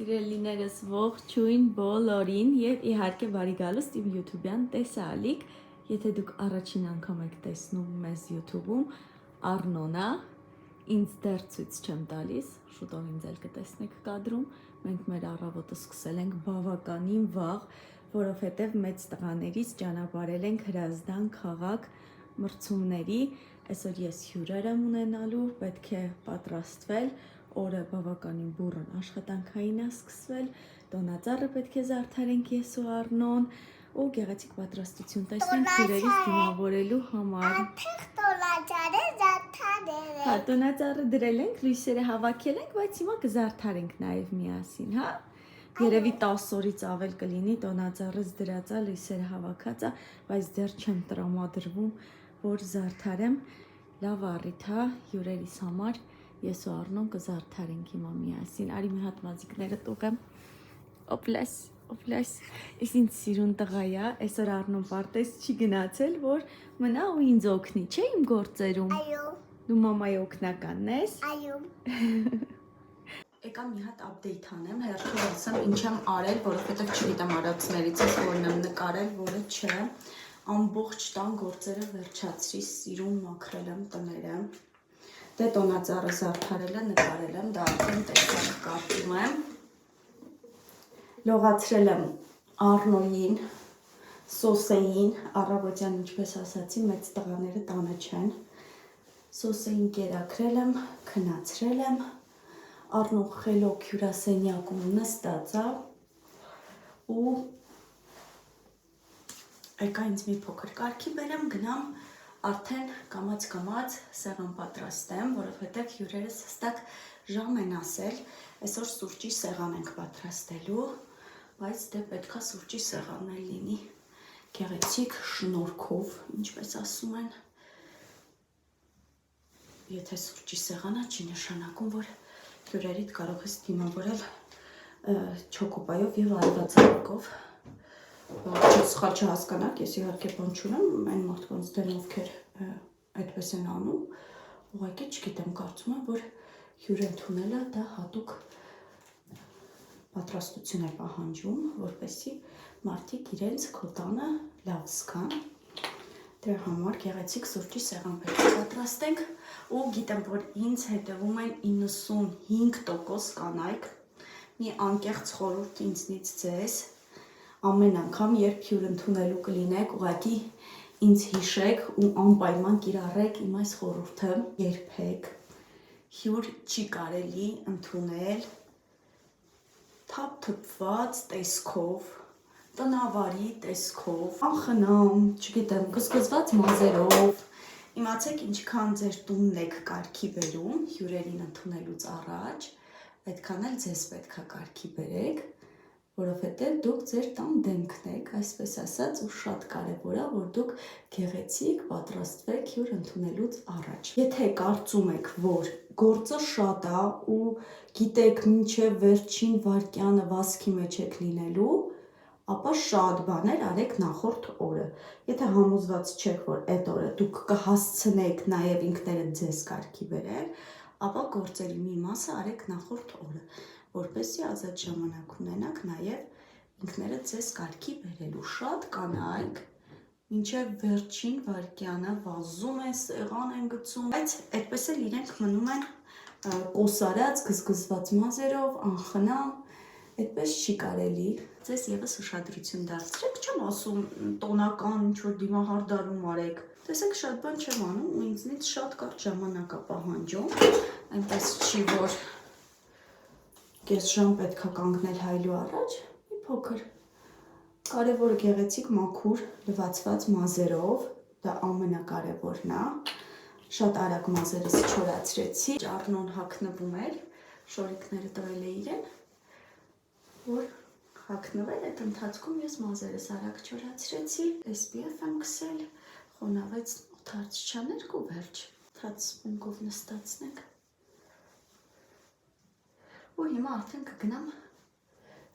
Սիրելիներս ողջույն բոլորին եւ իհարկե բարի գալուստ իմ YouTube-յան տեսալիք։ Եթե դուք առաջին անգամ եք տեսնում մեզ YouTube-ում, Արնոնա, ինձ դեռ ցույց չեմ տալիս, շուտով ինձ էլ կտեսնեք կադրում։ Մենք մեր առավոտը սկսել ենք բավականին վաղ, որովհետեւ մեծ տղաներից ճանապարհել ենք Հրազդան քաղաք մրցումների։ Այսօր ես հյուրեր եմ ունենալու, պետք է պատրաստվել, օրը բավականին բուռն աշխատանքային է սկսվել, տոնածառը պետք է զարդարենք ես ու Արնոն ու գեղեցիկ պատրաստություն տեսնենք հյուրերից դիմավորելու համար։ Տոնածառը զարդարել ենք։ Հա, տոնածառը դրել ենք, լույսերը հավաքել ենք, բայց հիմա կզարդարենք նաև միասին, հա։ Երևի 10 օրից ավել կլինի տոնածառս դրածա, լույսերը հավաքածա, բայց դեռ չեմ տրամադրվում, որ զարդարեմ։ Լավ առիթ, հա, հյուրերիս համար ես ու Արնոն կզարդարենք հիմա միասին։ Արի մի հատ մազիկները տուղեմ։ Օպլես, օպլես։ Ես ինձ սիրուն տղա է, այսօր Արնոն պարտեզ չի գնացել, որ մնա ու ինձ օգնի, չէ՞ իմ գործերում։ Այո։ Դու մամայի օգնականն ես։ Այո։ Եկա մի հատ update անեմ, հերթով ասեմ ինչ եմ արել, որովհետև չգիտեմ արածներից ես որն եմ նկարել, որը չէ։ Ամբողջ տան գործերը վերջացրի, սիրուն մաքրել եմ տները։ Դե տոնածառը զարդարել եմ, նկարել եմ, դա արդեն տեսանք կարծում եմ։ Լողացրել եմ Արնոնին, սոսեին, առավոտյան ինչպես ասացի, մեծ տղաները տանը չեն։ Սոսեին կերակրել եմ, քնացրել եմ, Արնոն խելոք հյուրասենյակում նստած է ու եկա ինձ մի փոքր կարգի բերեմ, գնամ արդեն կամաց սեղան պատրաստեմ, որովհետև հյուրերս հստակ ժամ են ասել, այսօր սուրճի սեղան ենք պատրաստելու, բայց դե պետքա սուրճի սեղանն էլ լինի գեղեցիկ շնորհքով, ինչպես ասում են։ Եթե սուրճի սեղանա չի նշանակում, որ հյուրերիդ կարող ես դիմավորել չոկոպայով եւ արվածանքով։ Սխալ չհասկանաք, ես իհարկե բան չունեմ, այն մարդկանց դեմ ովքեր այդպես են անում, ուղղակի չգիտեմ, կարծում եմ, որ հյուր ընդունելը դա հատուկ պատրաստություն է պահանջում, որպեսզի մարդիկ իրենց քո տանը լավ զգան։ Դրա համար գեղեցիկ սուրճի սեղան պետք է պատրաստենք ու գիտեմ, որ ինձ հետևում են 95% կանայք, մի անկեղծ խորհուրդ ինձնից ձեզ, ամեն անգամ, երբ հյուր ընդունելու կլինեք, ուղղակի ինձ հիշեք ու անպայման կիրառեք իմ այս խորհուրդը, երբեք հյուր չի կարելի ընդունել թափթփված տեսքով, տնավարի տեսքով, անխնամ, չգիտեմ, գզգզված մազերով։ Իմացեք ինչքան ձեր տունն եք կարգի բերում հյուրերին ընդունելուց առաջ, այդքան էլ ձեզ պետքա կարգի բերեք, որովհետև դուք ձեր տան դեմքն եք, այսպես ասած, ու շատ կարևոր է, որ դուք գեղեցիկ պատրաստվեք հյուր ընդունելուց առաջ։ Եթե կարծում եք, որ գործը շատ է ու գիտեք մինչև վերջին վայրկյանը վազքի մեջ եք լինելու, ապա շատ բաներ արեք նախորդ օրը։ Եթե համոզված չեք, որ այդ օրը դուք կհասցնեք նաև ինքներդ ձեզ կարգի բերել, ապա գործերի մի մասը արեք նախորդ օրը, որպեսզի ազատ ժամանակ ունենաք նաև ինքներդ ձեզ կարգի բերելու։ Շատ կանայք մինչև վերջին վայրկյանը վազում են, սեղան են գցում, բայց այդպես էլ իրենք մնում են կոսարած, գզգզված մազերով, անխնամ, այդպես չի կարելի։ Ձեզ եւս ուշադրություն դարձրեք, չեմ ասում տոնական ինչ-որ դիմահարդարում արեք։ Տեսեք, շատ բան չեմ անում ու ինձնից շատ կարճ ժամանակ է պահանջում, այնպես չի, որ կես ժամ պետքա կանգնել հայլու առաջ, մի փոքր։ Կարևորը գեղեցիկ մաքուր լվացված մազերով, դա ամենակարևորն է։ Շատ արագ մազերս չորացրեցի, Արնոն հագնվում էր, շորիկները տվել է իրեն, որ հագնվել այդ ընթացքում ես մազերս արագ չորացրեցի, SPF եմ քսել, խոնավեց թարց չաներք ու վերջ, թաց սպունգով նստացնենք։ Ու հիմա արդեն կգնամ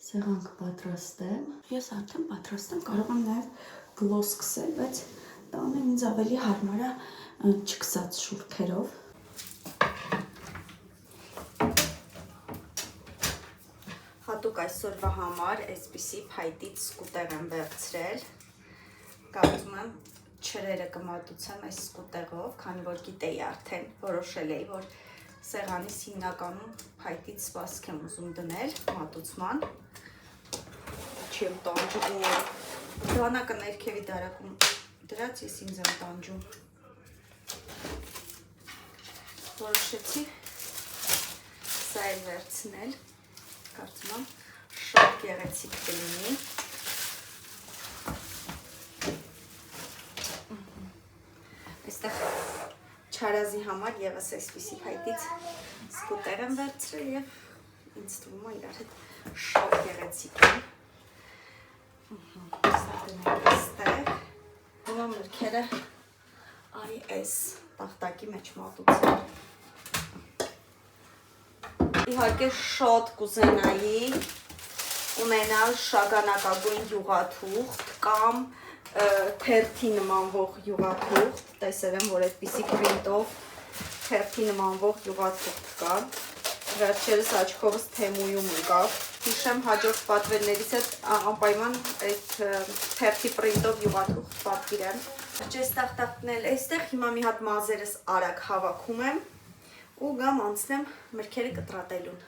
սեղան կպատրաստեմ, ես արդեն պատրաստ եմ, կարող եմ նաև գլոս քսել, բայց տանը ինձ ավելի հարմար է չքսած շուրթերով։ հատուկ այսօրվա համար այսպիսի փայտից սկուտեղ եմ վերցրել։ Կարծում եմ չրերը կմատուցեմ այս սկուտեղով, քանի որ գիտեի արդեն որոշել էի, որ սեղանիս հիմնականում փայտից սպասք եմ ուզում դնել մատուցման։ Չեմ տանջում, դանակը ներքևի դարակում դրած ես ինձ եմ տանջում։ Որոշեցի սա էլ վերցնել, կարծում եմ շատ գեղեցիկ կլինի։ Այստեղ չարազի համար ևս այսպիսի փայտից սկուտեղ եմ վերցրել և ինձ թվում է իրար հետ շատ գեղեցիկ է։ Սա դնենք այստեղ։ Ում մրգերը արի այս տախտակի մեջ մատուցել։ Իհարկե շատ կուզենայի ունենալ շագանակագույն յուղաթուղթ կամ թերթի նմանվող յուղաթուղթ, տեսել եմ, որ այդպիսի պրինտով թերթի նմանվող յուղաթուղթ կա, վերջերս աչքովս Թեմույում ընկավ, հիշեմ հաջորդ պատվերներից հետ անպայման այդ թերթի պրինտով յուղաթուղթ պատվիրեմ։ Այս տախտակն էլ այստեղ, հիմա մի հատ մազերս արագ հավաքում եմ ու գամ անցնեմ մրգերը կտրատելուն։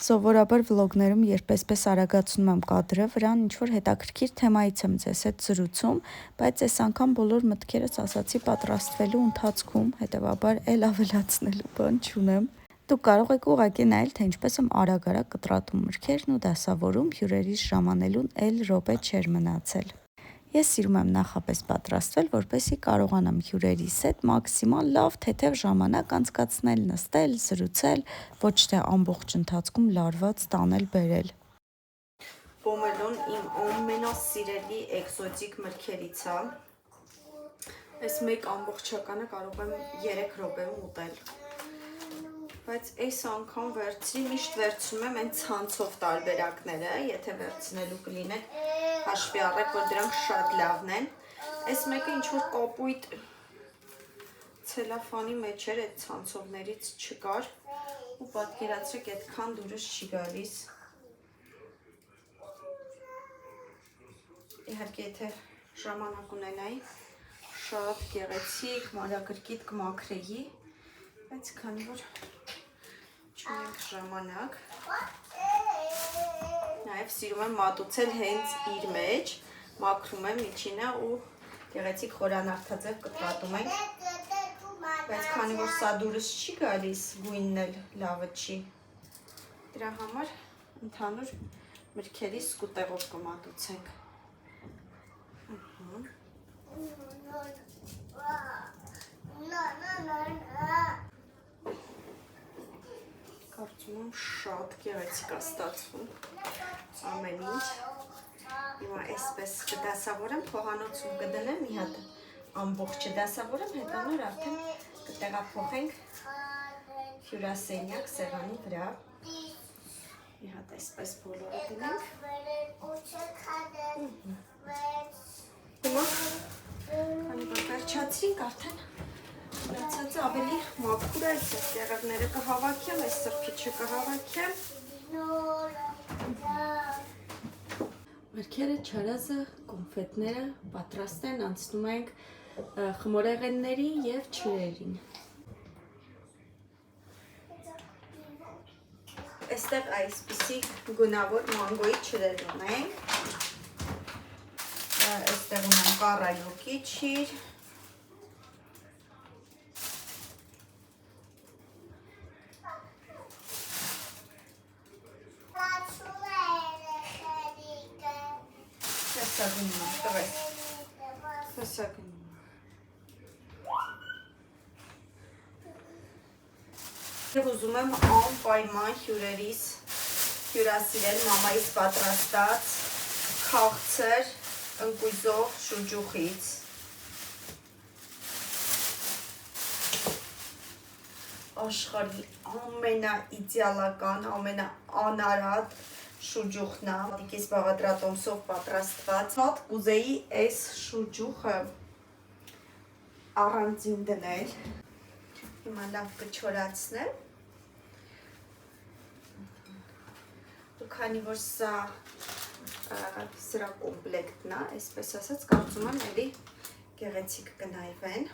Սովորաբար վլոգներում, երբ այսպես արագացնում եմ կադրը, վրան ինչ-որ հետաքրքիր թեմայից եմ ձեզ հետ զրուցում, բայց այս անգամ բոլոր մտքերս ասացի պատրաստվելու ընթացքում, հետևաբար էլ ավելացնելու բան չունեմ։ Դուք կարող եք ուղղակի նայել, թե ինչպես եմ արագ-արագ կտրատում մրգերն ու դասավորում, հյուրերիս ժամանելուն էլ րոպե չէր մնացել։ Ես սիրում եմ նախապես պատրաստվել, որպեսզի կարողանամ հյուրերիս հետ մաքսիմալ լավ թեթև ժամանակ անցկացնել, նստել, զրուցել, ոչ թե ամբողջ ընթացքում լարված տանել-բերել։ Պոմելոն իմ ամենասիրելի էկզոտիկ մրգերից է։ Այս մեկ ամբողջականը կարող եմ 3 րոպեում ուտել։ Բայց այս անգամ վերցրի, միշտ վերցնում եմ այն ցանցով տարբերակները, եթե վերցնելու կլինեք, հաշվի առեք, որ դրանք շատ լավն են։ Այս մեկը ինչ-որ կապույտ ցելոֆանի մեջ էր, այդ ցանցովներից չկար ու պատկերացրեք այդքան դուրս չի գալիս։ Իհարկե, եթե ժամանակ ունենայի, շատ գեղեցիկ, մանրակրկիտ կմաքրեի, բայց քանի որ չունենք ժամանակ, նաև սիրում եմ մատուցել հենց իր մեջ, մաքրում եմ միջինը ու գեղեցիկ խորանարդաձև կտրատում ենք, բայց քանի որ սա դուրս չի գալիս, գույնն էլ լավը չի, դրա համար ընդհանուր մրգերի սկուտեղով կմատուցենք։ Կարծում եմ շատ գեղեցիկ է ստացվում ամեն ինչ։ Հիմա այսպես կդասավորեմ, փոխանոցում կդնեմ, մի հատ ամբողջը դասավորեմ, հետանոր արդեն կտեղափոխենք հյուրասենյակ սեղանի վրա։ Մի հատ այսպես բոլորը դնենք։ Հիմա, քանի որ վերջացրինք, արդեն մնացածը ավելի մաքուր է, այս տեղերները կհավաքեմ, այս սրբիչը կհավաքեմ։ Մրգերը, չարազը, կոնֆետները պատրաստ են, անցնում ենք խմորեղենների և չրերին։ Այստեղ այսպիսի գունավոր մանգոյի չրեր ունենք։ Այստեղ ունեմ կառայոկի չիր։ Եվ ուզում եմ անպայման հյուրերիս հյուրասիրել մամայիս պատրաստած քաղցր ընկույզող շուջուխից։ Աշխարհի ամենաիդեալական, ամենաանարատ շուջուխն է, մատիկից բաղադրատոմսով պատրաստված։ Շատ կուզեի այս շուջուխը առանձին դնել, Հիմա լավ կչորացնեմ։ Ու քանի որ սա սրա կոմպլեկտն է, այսպես ասած, կարծում եմ էլի գեղեցիկ կնայվեն։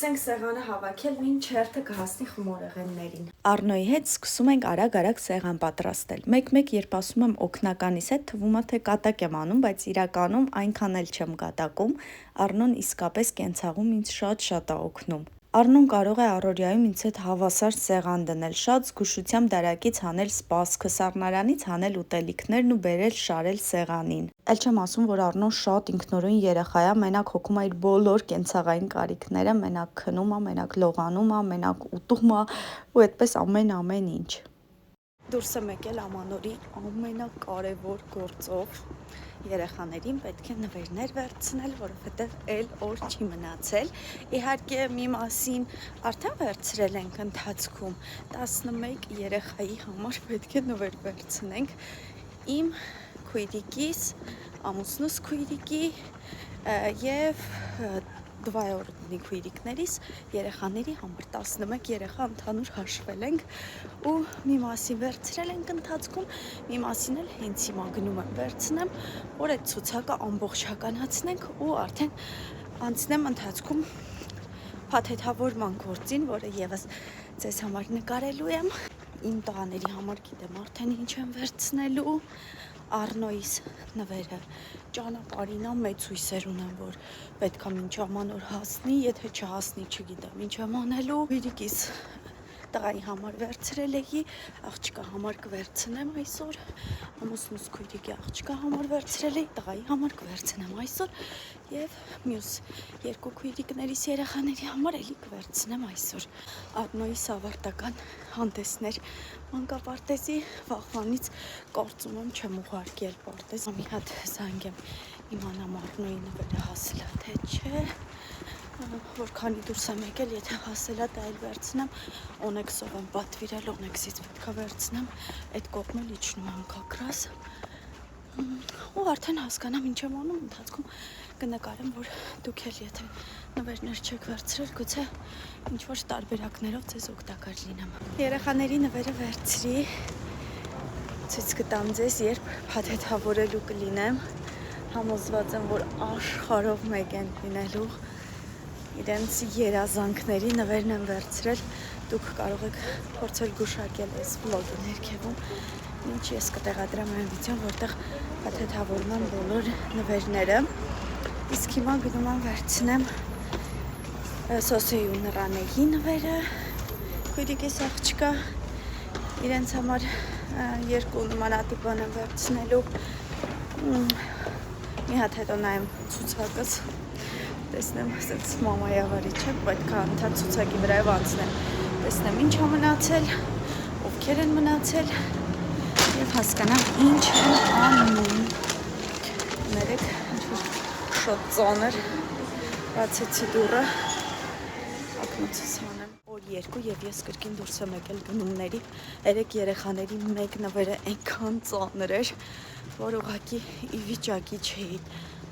Սկսենք սեղանը հավաքել, մինչ հերթը կհասնի խմորեղեններին։ Առնոյի հետ սկսում ենք արագ-արագ սեղան պատրաստել։ Մեկ-մեկ երբ ասում եմ օգնականիս հետ, թվում է թե կատակ եմ անում, բայց իրականում այնքան էլ չեմ կատակում։ Առնոն իսկապես կենցաղում ինձ շատ-շատ է օգնում։ Առնոն կարող է առօրյայում ինձ հետ հավասար սեղան դնել, շատ զգուշությամբ դարակից հանել սպասքը, սառնարանից հանել ուտելիքներն ու բերել շարել սեղանին։ Էլ չեմ ասում, որ Առնոն շատ ինքնուրույն երեխա է, մենակ հոգում է իր բոլոր կենցաղային կարիքները, մենակ քնում է, մենակ լողանում է, մենակ ուտում է ու այդպես ամեն ինչ։ Դուրս եմ եկել Ամանորի ամենակարևոր գործով։ Երեխաներին պետք է նվերներ վերցնել, որովհետև էլ օր չի մնացել։ Իհարկե մի մասին արդեն վերցրել ենք ընթացքում, 11 երեխայի համար պետք է նվեր վերցնենք։ Իմ քույրիկիս, ամուսնուս քույրիկի և դվայորդնի քույրիկներիս երեխաների համար 11 երեխա ընդհանուր հաշվել ենք ու մի մասին վերցրել ենք ընթացքում, մի մասին էլ հենց հիմա գնում եմ վերցնեմ, որ այդ ցուցակը ամբողջականացնենք ու արդեն անցնեմ ընթացքում փաթեթավորման գործին, որը եւս ձեզ համար նկարելու եմ։ Իմ տղաների համար գիտեմ արդեն ինչ եմ վերցնելու։ Առնոյիս նվերը ճանապարհին է, մեծ հույսեր ունեմ, որ պետքա մինչ Ամանոր հասնի, եթե չհասնի, չգիտեմ ինչ եմ անելու։ Քույրիկիս տղայի համար վերցրել էի, աղջկա համար կվերցնեմ այսօր, ամուսնուս քույրիկի աղջկա համար վերցրել էի, տղայի համար կվերցնեմ այսօր եւ մյուս երկու քույրիկներիս երեխաների համար էլի կվերցնեմ այսօր։ Առնոյիս ավարտական հանդեսներ մանկապարտեզի վաղվանից կարծում եմ չեմ ուղարկել պարտեզ։ Մի հատ զանգեմ իմանամ Առնոյի նվերը հասել է թե չէ, որքանի դուրս եմ եկել, եթե հասել է դա էլ վերցնեմ, օնեքսով եմ պատվիրել, օնեքսից պետքա վերցնեմ, այդ կողմը իջնում եմ կակրաս ու արդեն հասկանամ ինչ եմ անում, ընթացքում կնկարեմ, որ դուք էլ եթե նվերներ չեք վերցրել, գուցե ինչ-որ տարբերակներով ձեզ օգտակար լինեմ։ Երեխաների նվերը վերցրի, ցույց կտամ ձեզ, երբ փաթեթավորելու կլինեմ, համոզված եմ, որ աշխարհով մեկ են լինելու, իրենց երազանքների նվերն եմ վերցրել, դուք կարող եք փորձել գուշակել այս վլոգի ներքևում, ինչ ես կտեղադրեմ այն վիդեոն, որտեղ փաթեթավորման բոլոր նվերները, իսկ հիմա գնում եմ վերցնեմ Սոսեի ու Նռանեի նվերը, քույրիկիս աղջկա, իրենց համար երկու նմանատիպ բան եմ վերցնելու, մի հատ հետո նայեմ ցուցակս, տեսնեմ, ասենց մամայավարի չէ, պետք է անդադ ցուցակի վրայով անցնեմ, տեսնեմ ինչ է մնացել, ովքեր են մնացել և հասկանամ ինչ եմ անում։ Ներեք, շատ ծանր, բացեցի դուռը, ակնոցս հանեմ։ Օր 2 և ես կրկին դուրս եմ եկել գնումների, 3 երեխաների մեկ նվերը այնքան ծանր էր, որ ուղղակի ի վիճակի չէի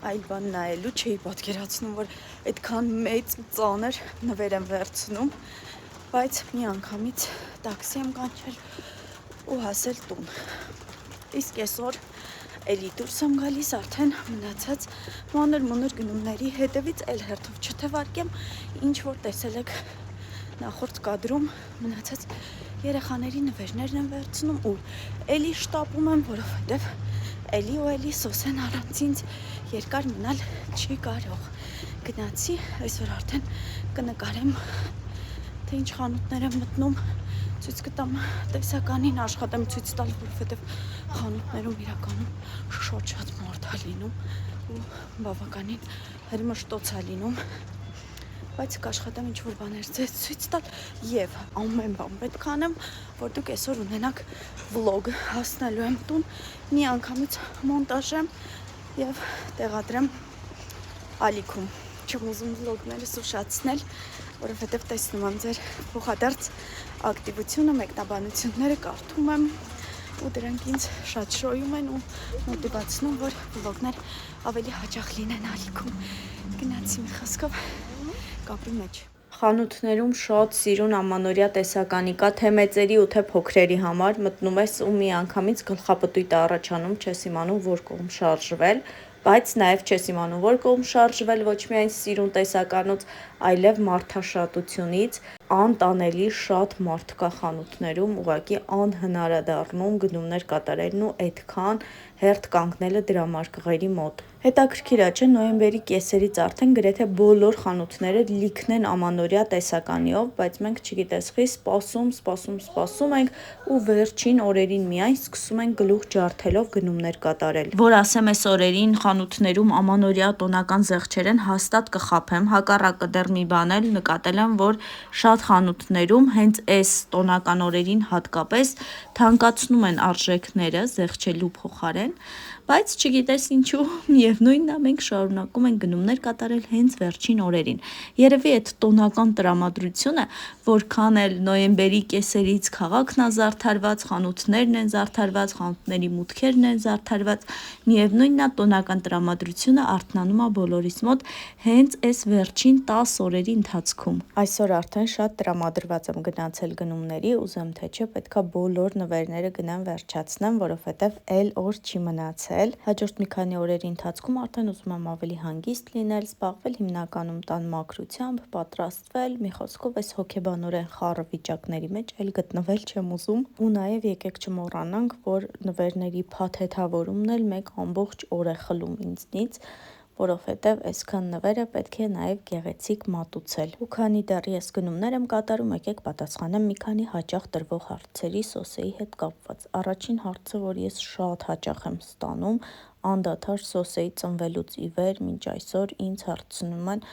այլ բան նայելու, չէի պատկերացնում, որ այդքան մեծ ու ծանր նվեր եմ վերցնում, բայց մի անգամից տաքսի եմ կանչել ու հասել տուն։ Իսկ այսօր էլի դուրս եմ գալիս, արդեն մնացած մանր-մունր գնումների հետևից էլ հերթով չթվարկեմ, ինչ որ տեսել եք նախորդ կադրում, մնացած երեխաների նվերներն եմ վերցնում ու էլի շտապում եմ, որովհետև էլի ու էլի Սոսեն առանց ինձ երկար մնալ չի կարող։ Գնացի, այսօր արդեն կնկարեմ, թե ինչ խանութներ եմ մտնում, ցույց կտամ տեսականին, աշխատեմ ցույց տալ, որովհետև խանութներում իրականում շատ մարդ է լինում ու բավականին հրմշտոց է լինում, բայց կաշխատեմ ինչ-որ բաներ ձեզ ցույց տալ և ամեն բան պետք է անեմ, որ դուք այսօր ունենաք վլոգ, հասնելու եմ տուն, մի անգամից մոնտաժեմ և տեղադրեմ ալիքում։ Չեմ ուզում վլոգներս ուշացնել, որովհետև տեսնում եմ ձեր փոխադարձ ակտիվությունը, մեկնաբանությունները կարդում եմ ու դրանք ինձ շատ շոյում են ու մոտիվացնում, որ վլոգներ ավելի հաճախ լինեն ալիքում։ Գնացի մի խոսքով կապի մեջ։ Խանութներում շատ սիրուն ամանորյա տեսականի կա, թե մեծերի ու թե փոքրերի համար, մտնում ես ու միանգամից գլխապտույտ է առաջանում, չես իմանում որ կողմ շարժվել, բայց նաև չես իմանում որ կողմ շարժվել ոչ միայն սիրուն տեսականուց, այլև մարդաշատությունից, անտանելի շատ մարդ կա խանութներում, ուղղակի անհնար է դառնում գնումներ կատարելն ու այդքան հերթ կանգնելը դրամարկղերի մոտ։ Հետաքրքիր է, չէ՞, նոյեմբերի կեսերից արդեն գրեթե բոլոր խանութները լիքն են ամանորյա տեսականիով, բայց մենք չգիտես խի սպասում ենք ու վերջին օրերին միայն սկսում ենք գլուխ ջարդելով գնումներ կատարել։ Որ ասեմ այս օրերին խանութներում ամանորյա տոնական զեղչեր են, հաստատ կխաբեմ, հակառակը դեռ մի բան էլ նկատել եմ, որ շատ խանութներում հենց այս տոնական օրերին հատկապես թանկացնում են արժեքները զեղչելու փոխարեն, բայց չգիտես ինչու, միևնույնն է, մենք շարունակում ենք գնումներ կատարել հենց վերջին օրերին։ Երևի այդ տոնական տրամադրությունը, որքան էլ նոյեմբերի կեսերից քաղաքն է զարդարված, խանութներն են զարդարված, խանութների մուտքերն են զարդարված, միևնույնն է, տոնական տրամադրությունը արթնանում է բոլորիս մոտ հենց այս վերջին 10 օրերի ընթացքում։ Այսօր արդեն շատ տրամադրված եմ գնացել գնումների, ուզեմ թե չէ պետքա բոլոր նվերները գնամ վերջացնեմ, որովհետև էլ օր չի մնացել։ Հաջորդ մի քանի օրերի ընթացքում արդեն ուզում եմ ավելի հանգիստ լինել, զբաղվել հիմնականում տան մաքրությամբ, պատրաստվել, մի խոսքով այս հոգեբանորեն խառը վիճակների մեջ էլ գտնվել չեմ ուզում։ Ու նաև եկեք չմոռանանք, որ նվերների փաթեթավորումն էլ մեկ ամբողջ օր է խլում ինձնից, որովհետև այսքան նվերը պետք է նաև գեղեցիկ մատուցել։ Ու քանի դեռ ես գնումներ եմ կատարում, եկեք պատասխանեմ մի քանի հաճախ տրվող հարցերի Սոսեի հետ կապված։ Առաջին հարցը, որ ես շատ հաճախ եմ ստանում, անդադար Սոսեի ծնվելուց ի վեր մինչ այսօր ինձ հարցնում են,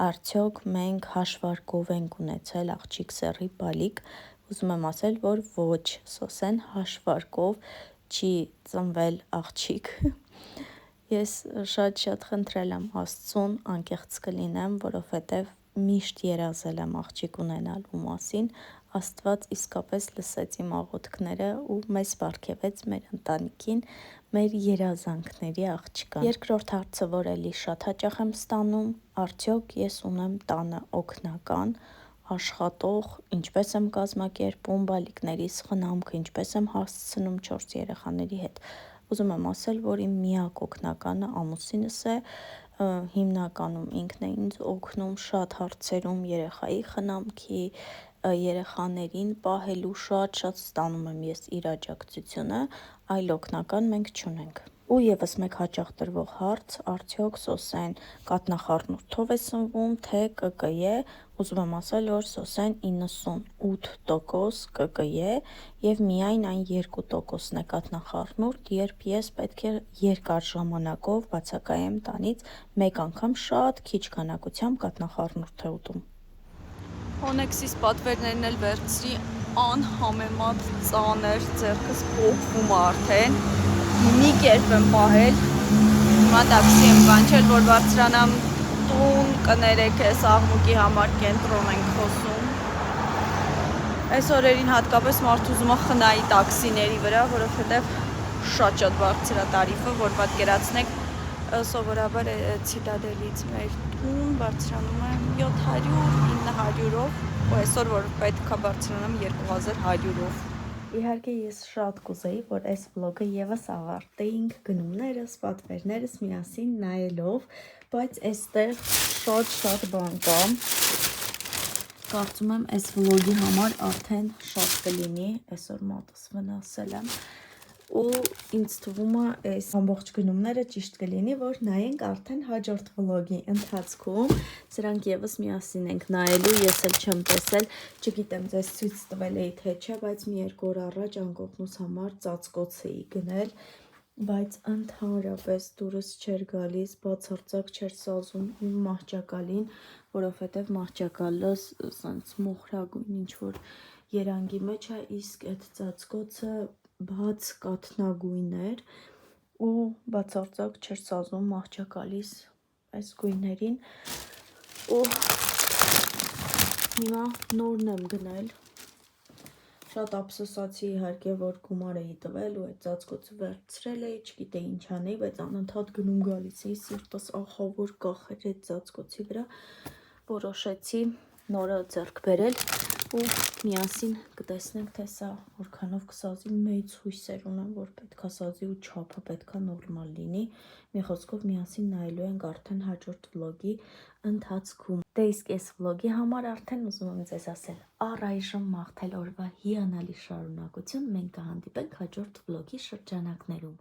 արդյոք մենք հաշվարկով ենք ունեցել աղջիկ Սեռի բալիկ։ Ուզում եմ ասել, որ ոչ, Սոսեն հաշվարկով չի ծնվել աղջիկ։ Ես շատ խնդրել եմ Աստծուն, անկեղծ կլինեմ, որովհետև միշտ երազել եմ աղջիկ ունենալու մասին, Աստված իսկապես լսեց իմ աղոթքները ու մեզ պարգևեց մեր ընտանիքին, մեր երազանքների աղջկան։ Երկրորդ հարցը, որ էլի շատ հաճախ եմ ստանում, արդյոք ես ունեմ տանը օգնական, աշխատող, ինչպես եմ կազմակերպում բալիկներիս խնամքը, ինչպես եմ հասցնում 4 երեխաների հետ։ Ուզում եմ ասել, որ իմ միակ օգնականը ամուսինս է, հիմնականում ինքն է ինձ օգնում շատ հարցերում երեխայի խնամքի, երեխաներին պահելու շատ ստանում եմ ես իր աջակցությունը, այլ օգնական մենք չունենք։ Ու եւս մեկ հաճախ տրվող հարց, արդյոք Սոսեն կաթնախառնուրդով է սնվում, թե ԿԿԵ, ուզում եմ ասել, որ Սոսեն 98% ԿԿԵ եւ միայն այն 2%-ն է կաթնախառնուրդ, երբ ես պետք է երկար ժամանակով բացակայեմ տանից, մեկ անգամ շատ քիչ քանակությամբ կաթնախառնուրդ է ուտում։ Օնեքսիս պատվերներն էլ վերցրի, անհամեմատ ծանր, ձեռքս փոխվում է արդեն, մի կերպ եմ պահել, հիմա տաքսի եմ կանչել, որ բարձրանամ տուն, կներեք ես աղմուկի համար կենտրոն ենք խոսում։ Այս օրերին հատկապես մարդ ուզում է խնայի տաքսիների վրա, որովհետև շատ բարձր է տարիֆը, որ պատկերացնեք, սովորաբար Ցիտադելից մեր տուն բարձրանում եմ 700-900-ով, ու այսօր որ պետք է բարձրանամ 2100-ով։ Իհարկե ես շատ կուզեի, որ այս վլոգը եւս ավարտեինք գնումներս, պատվերներս միասին նայելով, բայց այստեղ շատ բան կա։ Կարծում եմ այս վլոգի համար արդեն շատ կլինի, այսօր մատս վնասել եմ, ու ինձ թվում է այս ամբողջ գնումները ճիշտ կլինի, որ նայենք արդեն հաջորդ վլոգի ընթացքում, սրանք եւս միասին ենք նայելու, ես էլ չեմ տեսել, չգիտեմ ձեզ ցույց տվել էի թե չէ, բայց մի երկու օր առաջ անկողնուս համար ծածկոց էի գնել, բայց ընդհանրապես դուրս չէր գալիս, բացարձակ չէր սազում իմ մահճակալին, որովհետև մահճակալս սենց մոխրագույն ինչ-որ երանգի մեջ է, իսկ այդ ծածկոցը բաց կաթնագույն էր ու բացարձակ չէր սազում մահճակալիս այս գույներին ու հիմա նորն եմ գնել շատ ափսոսացի իհարկե որ գումար էի տվել ու այդ ծածկոցը վերցրել էի չգիտեի ինչ անեի բայց անընդհատ գնում գալիս էի սիրտս ախավոր կախեր այդ ծածկոցի վրա որոշեցի նորը ձեռք բերել ու միասին կտեսնենք թե սա որքանով կսազի մեծ հույսեր ունեմ որ պետքա սազի ու չափը պետքա նորմալ լինի մի խոսքով միասին նայելու ենք արդեն հաջորդ վլոգի ընթացքում դե իսկ այս վլոգի համար արդեն ուզում եմ ձեզ ասել առայժմ մաղթել օրվա հիանալի շարունակություն մենք կհանդիպենք հաջորդ վլոգի շրջանակներում